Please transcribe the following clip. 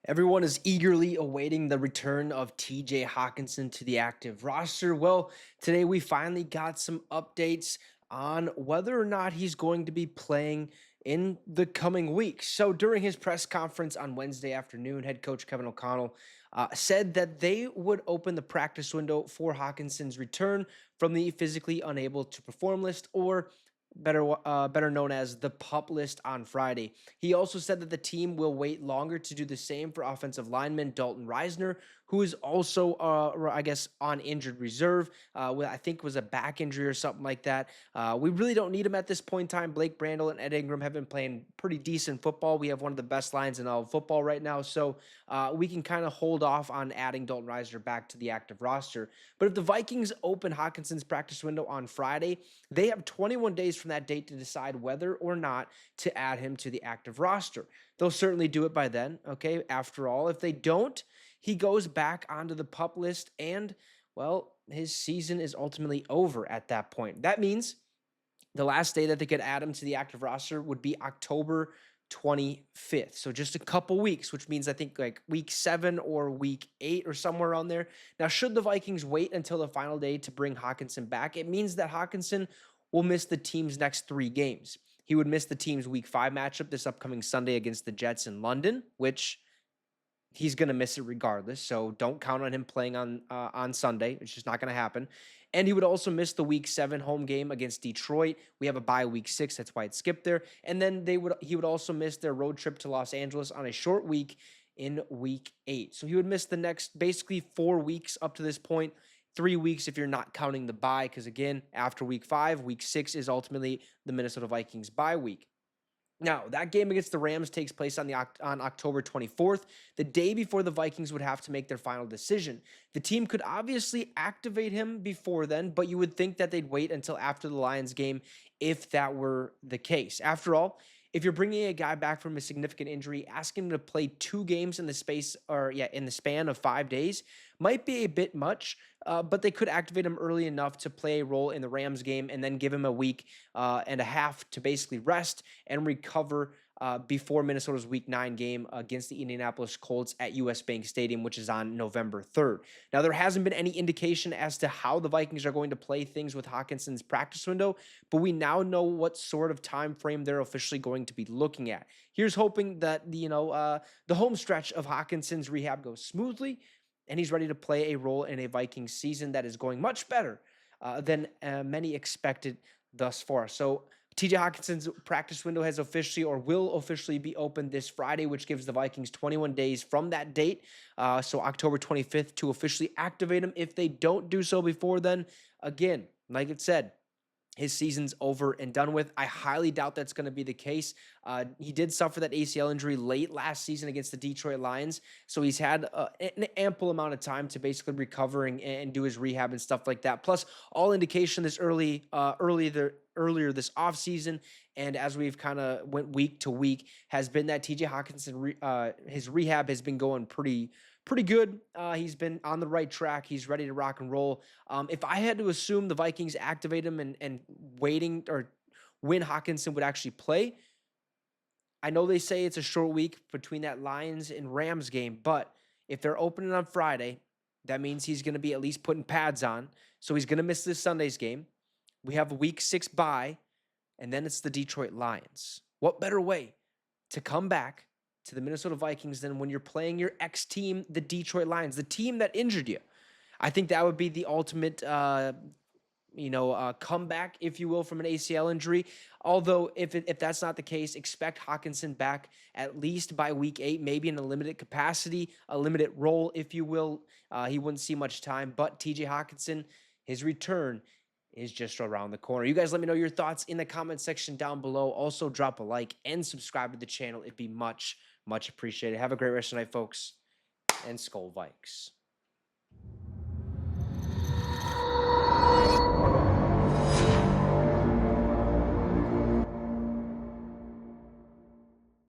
Everyone is eagerly awaiting the return of TJ Hockenson to the active roster. Well, today we finally got some updates on whether or not he's going to be playing in the coming weeks. So, during his press conference on Wednesday afternoon, head coach Kevin O'Connell said that they would open the practice window for Hawkinson's return from the physically unable to perform list, or better known as the pup list, on Friday. He also said that the team will wait longer to do the same for offensive lineman Dalton Reisner, who is also, I guess, on injured reserve. I think was a back injury or something like that. We really don't need him at this point in time. Blake Brandel and Ed Ingram have been playing pretty decent football. We have one of the best lines in all of football right now, so we can kind of hold off on adding Dalton Reisner back to the active roster. But if the Vikings open Hawkinson's practice window on Friday, they have 21 days from that date to decide whether or not to add him to the active roster. They'll certainly do it by then, okay? After all, if they don't, he goes back onto the pup list and, well, his season is ultimately over at that point. That means the last day that they could add him to the active roster would be October 25th. So just a couple weeks, which means I think like week 7 or week 8 or somewhere around there. Now, should the Vikings wait until the final day to bring Hockenson back, it means that Hockenson will miss the team's next 3 games. He would miss the team's week 5 matchup this upcoming Sunday against the Jets in London, which he's going to miss it regardless. So don't count on him playing on Sunday. It's just not going to happen. And he would also miss the week 7 home game against Detroit. We have a bye week 6. That's why it skipped there. And then he would also miss their road trip to Los Angeles on a short week in week 8. So he would miss the next basically 4 weeks up to this point. 3 weeks if you're not counting the bye, because again, after week 5, week 6 is ultimately the Minnesota Vikings bye week. Now, that game against the Rams takes place on October 24th, the day before the Vikings would have to make their final decision. The team could obviously activate him before then, but you would think that they'd wait until after the Lions game if that were the case. After all, if you're bringing a guy back from a significant injury, asking him to play 2 games in the span of 5 days might be a bit much, but they could activate him early enough to play a role in the Rams game and then give him a week and a half to basically rest and recover before Minnesota's Week 9 game against the Indianapolis Colts at US Bank Stadium, which is on November 3rd. Now, there hasn't been any indication as to how the Vikings are going to play things with Hawkinson's practice window, but we now know what sort of time frame they're officially going to be looking at. Here's hoping that the home stretch of Hawkinson's rehab goes smoothly and he's ready to play a role in a Vikings season that is going much better than many expected thus far. So TJ Hockenson's practice window has officially or will officially be open this Friday, which gives the Vikings 21 days from that date, so October 25th, to officially activate him. If they don't do so before then, again, like it said, his season's over and done with. I highly doubt that's going to be the case. He did suffer that ACL injury late last season against the Detroit Lions, so he's had an ample amount of time to basically recover and do his rehab and stuff like that. Plus, all indication this earlier this offseason, and as we've kind of went week to week, has been that TJ Hockenson, his rehab has been going pretty good. He's been on the right track. He's ready to rock and roll. If I had to assume the Vikings activate him and waiting or when Hockenson would actually play, I know they say it's a short week between that Lions and Rams game, but if they're opening on Friday, that means he's going to be at least putting pads on. So he's going to miss this Sunday's game. We have a week 6 bye, and then it's the Detroit Lions. What better way to come back to the Minnesota Vikings than when you're playing your ex-team, the Detroit Lions, the team that injured you? I think that would be the ultimate comeback, if you will, from an ACL injury. Although if that's not the case, expect Hockenson back at least by week 8, maybe in a limited capacity, a limited role, if you will. He wouldn't see much time, but TJ Hockenson, his return is just around the corner. You guys let me know your thoughts in the comment section down below. Also, drop a like and subscribe to the channel. It'd be much, much appreciated. Have a great rest of the night, folks, and Skol Vikes.